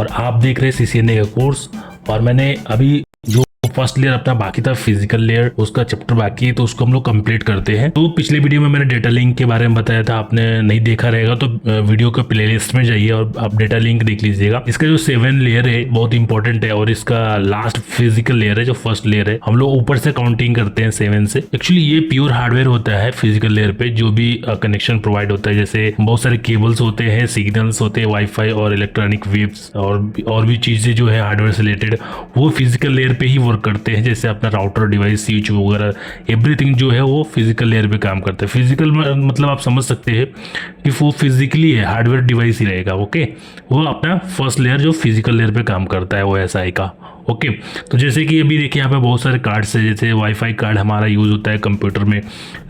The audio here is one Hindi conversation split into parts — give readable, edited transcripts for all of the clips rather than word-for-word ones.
और आप देख रहे हैं CCNA का कोर्स। और मैंने अभी जो फर्स्ट लेयर अपना बाकी था फिजिकल लेयर, उसका चैप्टर बाकी है, तो उसको हम लोग कंप्लीट करते हैं। तो पिछले वीडियो में मैंने डेटा लिंक के बारे में बताया था, आपने नहीं देखा रहेगा तो वीडियो के प्लेलिस्ट में जाइए और आप डेटा लिंक देख लीजिएगा। इसका जो 7 लेयर है बहुत इंपॉर्टेंट है, और इसका लास्ट फिजिकल लेयर है जो फर्स्ट लेयर है, हम लोग ऊपर से काउंटिंग करते हैं 7 से। एक्चुअली ये प्योर हार्डवेयर होता है फिजिकल लेयर पे, जो भी कनेक्शन प्रोवाइड होता है, जैसे बहुत सारे केबल्स होते हैं, सिग्नल्स होते हैं, वाईफाई और इलेक्ट्रॉनिक वेव्स और भी चीजें जो है हार्डवेयर से रिलेटेड, वो फिजिकल लेयर पे ही वर्क करते हैं। जैसे अपना राउटर, डिवाइस, स्विच वगैरह एवरीथिंग जो है वो फिजिकल लेयर पे काम करता है। फिजिकल मतलब आप समझ सकते हैं कि वो फिजिकली है, हार्डवेयर डिवाइस ही रहेगा। ओके, वो अपना फर्स्ट लेयर जो फिजिकल लेयर पे काम करता है वो OSI का। ओके, तो जैसे कि अभी देखिए यहाँ पे बहुत सारे कार्ड्स है, जैसे वाईफाई कार्ड हमारा यूज़ होता है कंप्यूटर में,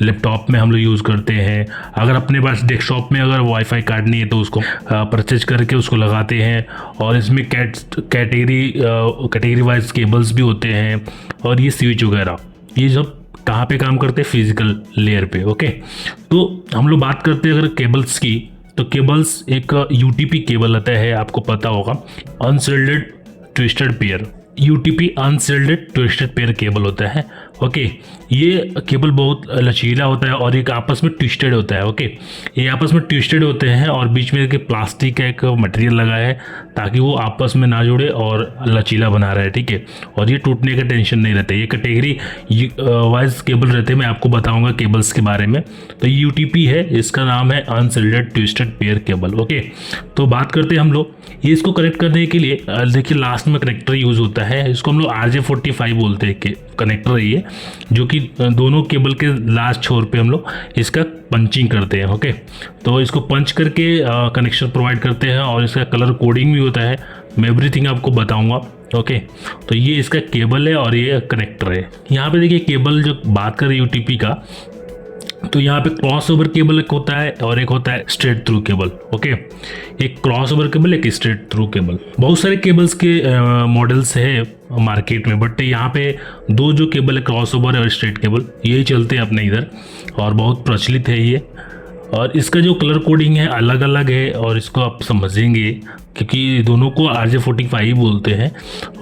लैपटॉप में हम लोग यूज़ करते हैं। अगर अपने पास डेस्कटॉप में अगर वाईफाई कार्ड नहीं है तो उसको परचेज करके उसको लगाते हैं। और इसमें कैटेगरी वाइज केबल्स भी होते हैं, और ये स्विच वगैरह, ये सब कहाँ पे काम करते हैं? फिजिकल लेयर पे। ओके, तो हम लोग बात करते हैं अगर केबल्स की, तो केबल्स एक UTP केबल आता है, आपको पता होगा, अनशिल्डेड twisted pair. UTP अनशिल्डेड twisted pair cable होता है। ओके, ये केबल बहुत लचीला होता है और एक आपस में ट्विस्टेड होता है। ओके, ये आपस में ट्विस्टेड होते हैं और बीच में एक प्लास्टिक का एक मटेरियल लगा है ताकि वो आपस में ना जुड़े और लचीला बना रहा है। ठीक है, और ये टूटने का टेंशन नहीं रहता। ये कैटेगरी वाइज केबल रहते हैं, मैं आपको बताऊंगा केबल्स के बारे में। तो ये UTP है, इसका नाम है अनशिल्डेड ट्विस्टेड पेयर केबल। ओके, तो बात करते हैं हम लोग ये इसको कनेक्ट करने के लिए, देखिए लास्ट में कनेक्टर यूज होता है, इसको हम लोग RJ45 बोलते हैं। कनेक्टर है ये, जो कि दोनों केबल के लास्ट छोर पे हम लोग इसका पंचिंग करते हैं। ओके, तो इसको पंच करके कनेक्शन प्रोवाइड करते हैं, और इसका कलर कोडिंग भी होता है, मैं एवरीथिंग आपको बताऊंगा। ओके, तो ये इसका केबल है और ये कनेक्टर है। यहाँ पे देखिए केबल जो बात करें UTP का, तो यहाँ पे क्रॉस ओवर केबल एक होता है और एक होता है स्ट्रेट थ्रू केबल। ओके, एक क्रॉस ओवर केबल, एक स्ट्रेट थ्रू केबल। बहुत सारे केबल्स के मॉडल्स है मार्केट में, बट यहाँ पे दो जो केबल है, क्रॉस ओवर और स्ट्रेट केबल, यही चलते हैं अपने इधर और बहुत प्रचलित है ये। और इसका जो कलर कोडिंग है अलग अलग है, और इसको आप समझेंगे क्योंकि दोनों को RJ45 बोलते हैं।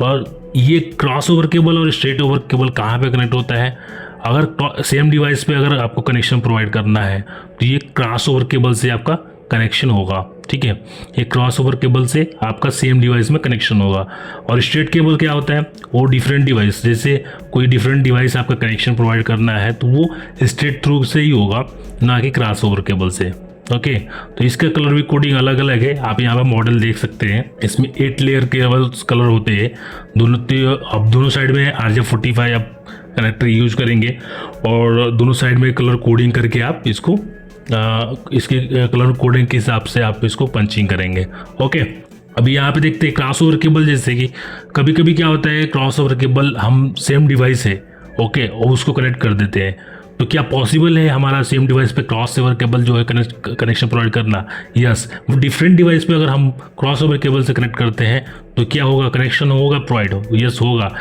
और ये क्रॉस ओवर केबल और स्ट्रेट ओवर केबल कहाँ पे कनेक्ट होता है? अगर सेम डिवाइस पे अगर आपको कनेक्शन प्रोवाइड करना है तो ये क्रॉस ओवर केबल से आपका कनेक्शन होगा। ठीक है, ये क्रॉस ओवर केबल से आपका सेम डिवाइस में कनेक्शन होगा। और स्ट्रेट केबल क्या होता है? वो डिफरेंट डिवाइस, जैसे कोई डिफरेंट डिवाइस आपका कनेक्शन प्रोवाइड करना है तो वो स्ट्रेट थ्रू से ही होगा, ना कि क्रॉस ओवर केबल से। ओके, तो इसका कलर भी कोडिंग अलग अलग है, आप यहाँ पर मॉडल देख सकते हैं। इसमें 8 लेयर केबल्स कलर होते हैं अब दोनों साइड में RJ45 आप कनेक्टर यूज करेंगे, और दोनों साइड में कलर कोडिंग करके आप इसको इसके कलर कोडिंग के हिसाब से आप इसको पंचिंग करेंगे। ओके, अभी यहाँ पे देखते हैं क्रॉस ओवर केबल। जैसे कि कभी कभी क्या होता है, क्रॉस ओवर केबल हम सेम डिवाइस है, ओके, और उसको कनेक्ट कर देते हैं। तो क्या पॉसिबल है हमारा सेम डिवाइस पे क्रॉस ओवर केबल जो है कनेक्शन प्रोवाइड करना? यस, वो डिफरेंट डिवाइस पे अगर हम क्रॉस ओवर केबल से कनेक्ट करते हैं तो क्या होगा? कनेक्शन होगा प्रोवाइड? यस होगा,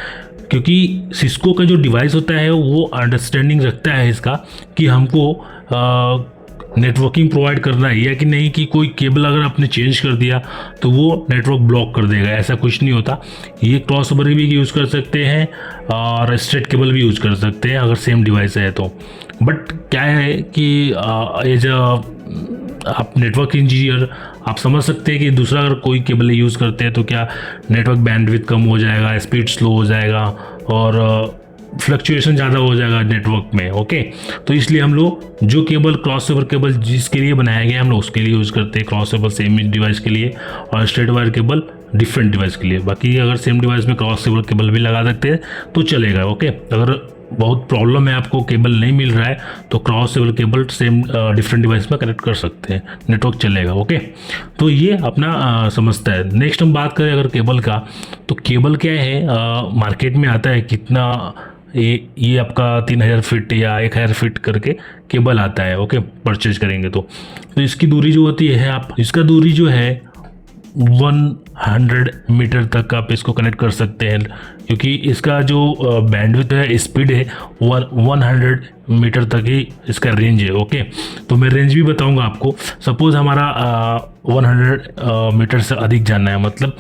क्योंकि सिस्को का जो डिवाइस होता है वो अंडरस्टैंडिंग रखता है इसका कि हमको नेटवर्किंग प्रोवाइड करना है या कि नहीं, कि कोई केबल अगर आपने चेंज कर दिया तो वो नेटवर्क ब्लॉक कर देगा, ऐसा कुछ नहीं होता। ये क्रॉस ओवर भी यूज़ कर सकते हैं और स्ट्रेट केबल भी यूज़ कर सकते हैं अगर सेम डिवाइस है तो। बट क्या है कि एज आप नेटवर्क इंजीनियर आप समझ सकते हैं कि दूसरा अगर कोई केबल यूज़ करते हैं तो क्या नेटवर्क बैंडविड्थ कम हो जाएगा, स्पीड स्लो हो जाएगा और फ्लक्चुएशन ज़्यादा हो जाएगा नेटवर्क में। ओके, तो इसलिए हम लोग जो केबल क्रॉस ओवर केबल जिसके लिए बनाया गया हम लोग उसके लिए यूज़ करते हैं, क्रॉस ओवर सेम डिवाइस के लिए और straight wire cable different device के लिए। बाकी अगर सेम डिवाइस में क्रॉस ओवर केबल भी लगा सकते हैं तो चलेगा। ओके, अगर बहुत प्रॉब्लम है, आपको केबल नहीं मिल रहा है, तो cross over cable same different device में कनेक्ट कर सकते हैं, नेटवर्क चलेगा। ओके, तो ये अपना समझता है। नेक्स्ट हम बात करें अगर केबल का, तो केबल क्या है, मार्केट में आता है कितना, ये आपका 3000 फीट या 1000 फीट करके केबल आता है। ओके, परचेज करेंगे तो इसकी दूरी जो होती है, आप इसका दूरी जो है 100 मीटर तक आप इसको कनेक्ट कर सकते हैं, क्योंकि इसका जो बैंडविड्थ है, स्पीड है, 100 मीटर तक ही इसका रेंज है। ओके, तो मैं रेंज भी बताऊंगा आपको। सपोज़ हमारा 100 मीटर से अधिक जाना है, मतलब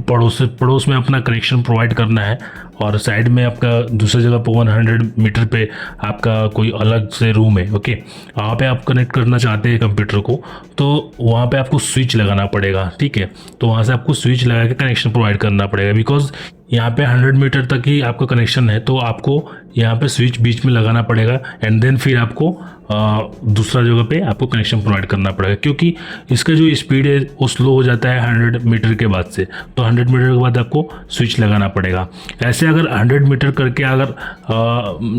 पड़ोस में अपना कनेक्शन प्रोवाइड करना है, और साइड में आपका दूसरी जगह पर 100 मीटर पे आपका कोई अलग से रूम है। ओके, वहाँ पे आप कनेक्ट करना चाहते हैं कंप्यूटर को, तो वहाँ पे आपको स्विच लगाना पड़ेगा। ठीक है, तो वहाँ से आपको स्विच लगा के कनेक्शन प्रोवाइड करना पड़ेगा, बिकॉज यहाँ पे 100 मीटर तक ही आपका कनेक्शन है, तो आपको यहाँ पे स्विच बीच में लगाना पड़ेगा, एंड देन फिर आपको दूसरा जगह पे आपको कनेक्शन प्रोवाइड करना पड़ेगा, क्योंकि इसका जो स्पीड है वो स्लो हो जाता है 100 मीटर के बाद से। तो 100 मीटर के बाद आपको स्विच लगाना पड़ेगा। ऐसे अगर 100 मीटर करके अगर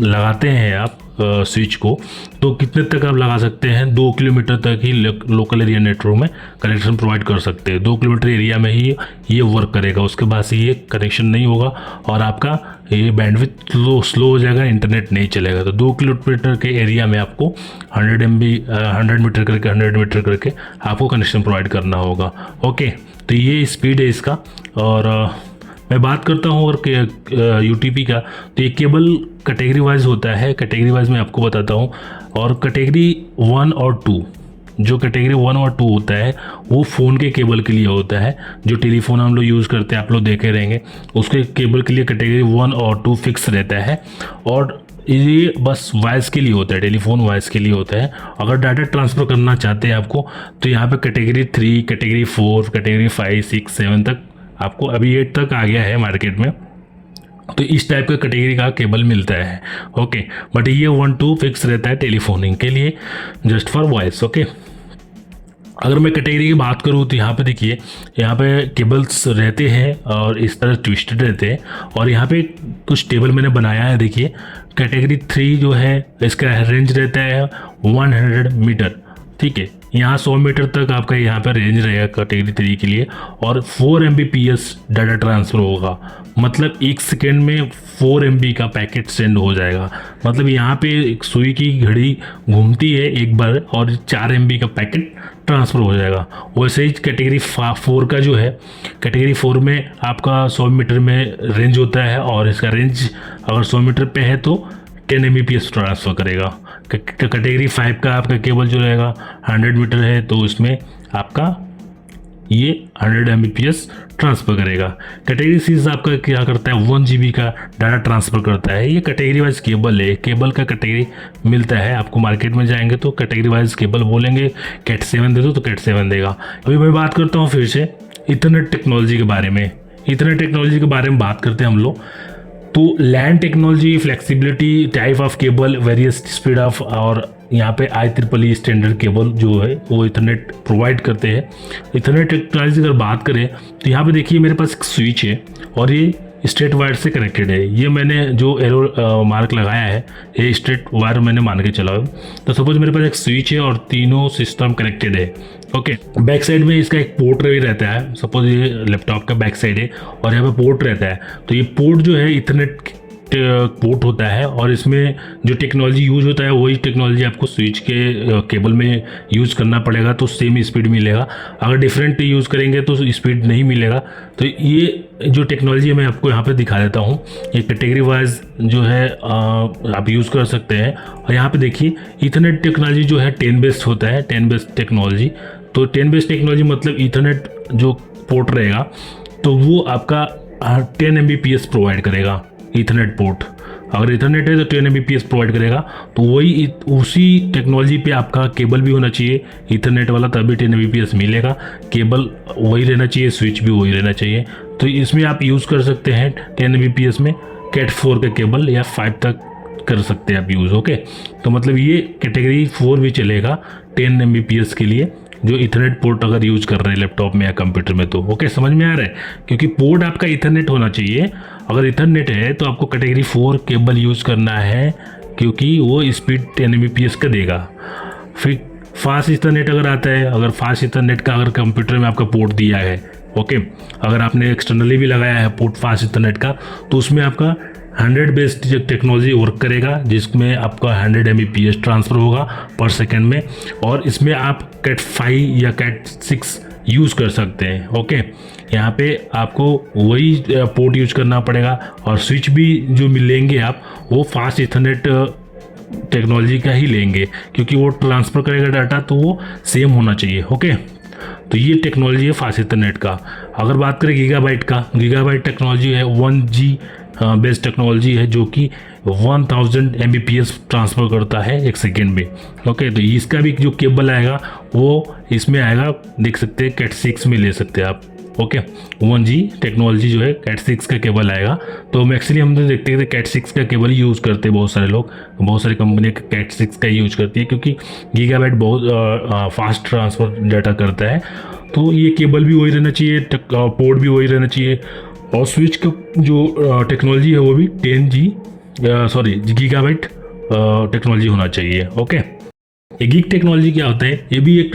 लगाते हैं आप स्विच को, तो कितने तक आप लगा सकते हैं? 2 किलोमीटर तक ही लोकल एरिया नेटवर्क में कनेक्शन प्रोवाइड कर सकते हैं। 2 किलोमीटर एरिया में ही ये वर्क करेगा, उसके बाद से ये कनेक्शन नहीं होगा और आपका ये बैंडविड्थ स्लो हो जाएगा, इंटरनेट नहीं चलेगा। तो 2 किलोमीटर के एरिया में आपको 100 मीटर करके 100 मीटर करके आपको कनेक्शन प्रोवाइड करना होगा। ओके, तो ये स्पीड है इसका। और मैं बात करता हूँ अगर यूटीपी का, तो ये केबल कैटेगरी वाइज होता है। कैटेगरी वाइज मैं आपको बताता हूँ। और कैटेगरी 1 और 2, जो कैटेगरी 1 और 2 होता है वो फ़ोन के केबल के लिए होता है। जो टेलीफोन हम लोग यूज़ करते हैं, आप लोग देखे रहेंगे, उसके केबल के लिए कैटेगरी 1 और 2 फिक्स रहता है। और ये बस वॉइस के लिए होता है, टेलीफोन वॉइस के लिए होता है। अगर डाटा ट्रांसफ़र करना चाहते हैं आपको, तो यहाँ पे कैटेगरी 3, कैटेगरी 4, कैटेगरी 5, 6, 7 तक, आपको अभी 8 तक आ गया है मार्केट में, तो इस टाइप का कैटेगरी का केबल मिलता है। ओके, बट ये 1, 2 फिक्स रहता है टेलीफोनिंग के लिए, जस्ट फॉर वॉइस। ओके, अगर मैं कैटेगरी की बात करूँ तो यहाँ पे देखिए, यहाँ पे केबल्स रहते हैं और इस तरह ट्विस्टेड रहते हैं। और यहाँ पे कुछ टेबल मैंने बनाया है, देखिए कैटेगरी 3 जो है इसका रेंज रहता है 100 मीटर। ठीक है, यहाँ 100 मीटर तक आपका यहाँ पर रेंज रहेगा कैटेगरी 3 के लिए, और 4 Mbps डाटा ट्रांसफ़र होगा। मतलब 1 सेकेंड में 4 MB का पैकेट सेंड हो जाएगा। मतलब यहाँ पे एक सुई की घड़ी घूमती है एक बार और 4 MB का पैकेट ट्रांसफ़र हो जाएगा। वैसे ही कैटेगरी 4 का जो है, कैटेगरी 4 में आपका 100 मीटर में रेंज होता है, और इसका रेंज अगर 100 मीटर पे है तो 10 Mbps ट्रांसफ़र करेगा। कैटेगरी 5 का आपका केबल जो रहेगा 100 मीटर है, तो उसमें आपका ये 100 Mbps ट्रांसफ़र करेगा। कैटेगरी 6 आपका क्या करता है, 1 GB का डाटा ट्रांसफ़र करता है। ये कैटेगरी वाइज केबल है, केबल का कैटेगरी मिलता है आपको। मार्केट में जाएंगे तो कैटेगरी वाइज केबल बोलेंगे, कैट 7 दे दो तो कैट 7 देगा। अभी मैं बात करता हूँ फिर से इथरनेट टेक्नोलॉजी के बारे में। इथरनेट टेक्नोलॉजी के बारे में बात करते हैं हम लोग। तो LAN technology, flexibility, type of cable, various speed of, और यहाँ पे IEEE स्टैंडर्ड केबल जो है वो इथरनेट प्रोवाइड करते हैं। इथरनेट टेक्नोलॉजी अगर बात करें तो यहाँ पे देखिए मेरे पास एक स्विच है और ये स्ट्रेट वायर से कनेक्टेड है। ये मैंने जो एरो मार्क लगाया है ये स्ट्रेट वायर मैंने मान के चला। तो सपोज मेरे पास एक स्विच है और तीनों सिस्टम कनेक्टेड है। ओके, बैक साइड में इसका एक पोर्ट भी रहता है। सपोज ये लैपटॉप का बैक साइड है और यहाँ पे पोर्ट रहता है, तो ये पोर्ट जो है इथरनेट पोर्ट होता है, और इसमें जो टेक्नोलॉजी यूज होता है वही टेक्नोलॉजी आपको स्विच के केबल में यूज़ करना पड़ेगा, तो सेम स्पीड मिलेगा। अगर डिफरेंट यूज़ करेंगे तो स्पीड नहीं मिलेगा। तो ये जो टेक्नोलॉजी मैं आपको यहाँ पे दिखा देता हूँ। ये कैटेगरी वाइज जो है आप यूज़ कर सकते हैं। और यहाँ पे देखिए इथरनेट टेक्नोलॉजी जो है 10 बेस्ड होता है, 10 बेस्ड टेक्नोलॉजी। तो 10 बेस्ड टेक्नोलॉजी मतलब इथरनेट जो पोर्ट रहेगा तो वो आपका 10 Mbps प्रोवाइड करेगा। इथरनेट पोर्ट अगर इथरनेट है तो 10 Mbps प्रोवाइड करेगा। तो वही उसी टेक्नोलॉजी पे आपका केबल भी होना चाहिए इथरनेट वाला, तभी 10 Mbps मिलेगा। केबल वही रहना चाहिए, स्विच भी वही रहना चाहिए। तो इसमें आप यूज़ कर सकते हैं 10 Mbps में कैट 4 का केबल, या 5 तक कर सकते हैं आप यूज़। ओके, तो मतलब ये कैटेगरी 4 भी चलेगा 10 Mbps के लिए, जो इथरनेट पोर्ट अगर यूज़ कर रहे हैं लैपटॉप में या कंप्यूटर में। तो ओके, समझ में आ रहा है, क्योंकि पोर्ट आपका इथरनेट होना चाहिए। अगर इथरनेट है तो आपको कैटेगरी 4 केबल यूज़ करना है, क्योंकि वो स्पीड 10 Mbps का देगा। फिर फास्ट इथरनेट अगर आता है, अगर फास्ट इथरनेट का अगर कंप्यूटर में आपका पोर्ट दिया है, ओके, अगर आपने एक्सटर्नली भी लगाया है पोर्ट फास्ट इथरनेट का, तो उसमें आपका 100 बेस्ड टेक्नोलॉजी वर्क करेगा, जिसमें आपका 100 Mbps ट्रांसफ़र होगा पर सेकेंड में। और इसमें आप कैट 5 या कैट 6 यूज़ कर सकते हैं। ओके, यहाँ पे आपको वही पोर्ट यूज करना पड़ेगा, और स्विच भी जो मिलेंगे आप वो फास्ट इथरनेट टेक्नोलॉजी का ही लेंगे, क्योंकि वो ट्रांसफ़र करेगा डाटा तो वो सेम होना चाहिए। ओके, तो ये टेक्नोलॉजी है फास्ट इथरनेट का। अगर बात करें गीगाबाइट का, गीगाबाइट टेक्नोलॉजी है 1G बेस्ड टेक्नोलॉजी है, जो कि 1000 Mbps ट्रांसफ़र करता है 1 सेकेंड में। ओके, तो इसका भी जो केबल आएगा वो इसमें आएगा, देख सकते हैं Cat 6 में ले सकते हैं आप। ओके, 1G टेक्नोलॉजी जो है Cat 6 का केबल आएगा। तो मैक्सिमली हम तो देखते हैं Cat 6 का केबल यूज़ करते हैं बहुत सारे लोग, बहुत सारी कंपनियाँ Cat 6 का यूज़ करती है, क्योंकि गीगाबाइट बहुत फास्ट ट्रांसफ़र डाटा करता है। तो ये केबल भी वही रहना चाहिए, पोर्ट भी वही रहना चाहिए, और स्विच का जो टेक्नोलॉजी है वो भी 10G गीगाबाइट टेक्नोलॉजी होना चाहिए। ओके, ये गीग टेक्नोलॉजी क्या होता है, ये भी एक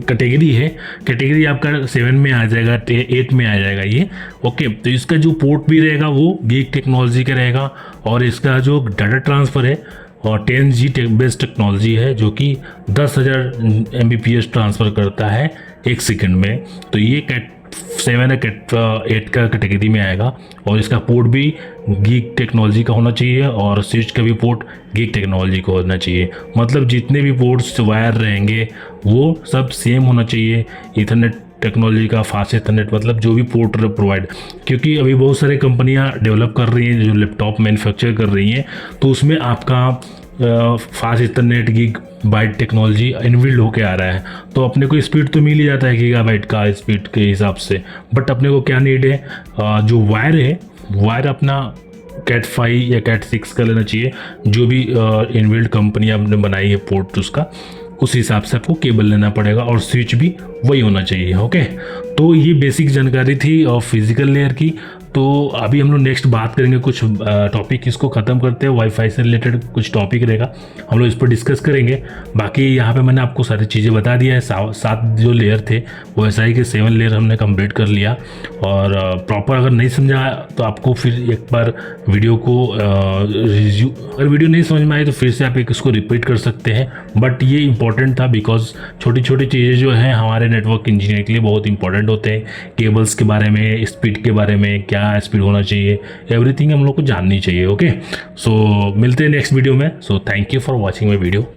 कैटेगरी है। कैटेगरी आपका 7 में आ जाएगा, 8 में आ जाएगा ये। ओके, तो इसका जो पोर्ट भी रहेगा वो गीग टेक्नोलॉजी का रहेगा, और इसका जो डाटा ट्रांसफ़र है और 10G बेस्ड टेक्नोलॉजी है, जो कि 10,000 Mbps ट्रांसफ़र करता है 1 सेकंड में। तो ये Cat 7 या Cat 8 का कैटेगरी में आएगा, और इसका पोर्ट भी गीग टेक्नोलॉजी का होना चाहिए, और स्विच का भी पोर्ट गीग टेक्नोलॉजी का होना चाहिए। मतलब जितने भी पोर्ट्स वायर रहेंगे वो सब सेम होना चाहिए। इथरनेट टेक्नोलॉजी का फास्ट इथरनेट मतलब जो भी पोर्ट प्रोवाइड, क्योंकि अभी बहुत सारी कंपनियां डेवलप कर रही हैं जो लैपटॉप मैन्युफैक्चर कर रही हैं, तो उसमें आपका fast Ethernet gigabyte technology inbuilt होके आ रहा है। तो अपने को स्पीड तो मिल ही जाता है गीगाबाइट का स्पीड के हिसाब से, बट अपने को क्या नीड है, जो वायर है वायर अपना Cat 5 या Cat 6 का लेना चाहिए, जो भी इनबिल्ड कंपनी आपने बनाई है पोर्ट उसका, उस हिसाब से आपको केबल लेना पड़ेगा, और स्विच भी वही होना चाहिए। ओके, तो ये बेसिक जानकारी थी और फिजिकल लेयर की। तो अभी हम लोग नेक्स्ट बात करेंगे कुछ टॉपिक, इसको ख़त्म करते हैं, वाईफाई से रिलेटेड कुछ टॉपिक रहेगा, हम लोग इस पर डिस्कस करेंगे। बाकी यहाँ पे मैंने आपको सारी चीज़ें बता दिया है। 7 जो लेयर थे वो SI के 7 लेयर हमने कंप्लीट कर लिया, और प्रॉपर अगर नहीं समझा तो आपको फिर एक बार वीडियो को अगर वीडियो नहीं समझ में आई तो फिर से आप इसको रिपीट कर सकते हैं। बट ये इंपॉर्टेंट था, बिकॉज छोटी छोटी चीज़ें जो हैं हमारे नेटवर्क इंजीनियर के लिए बहुत इंपॉर्टेंट होते हैं। केबल्स के बारे में, स्पीड के बारे में, क्या स्पीड होना चाहिए, एवरीथिंग हम लोग को जाननी चाहिए। ओके, सो मिलते हैं नेक्स्ट वीडियो में। So thank you for watching my video.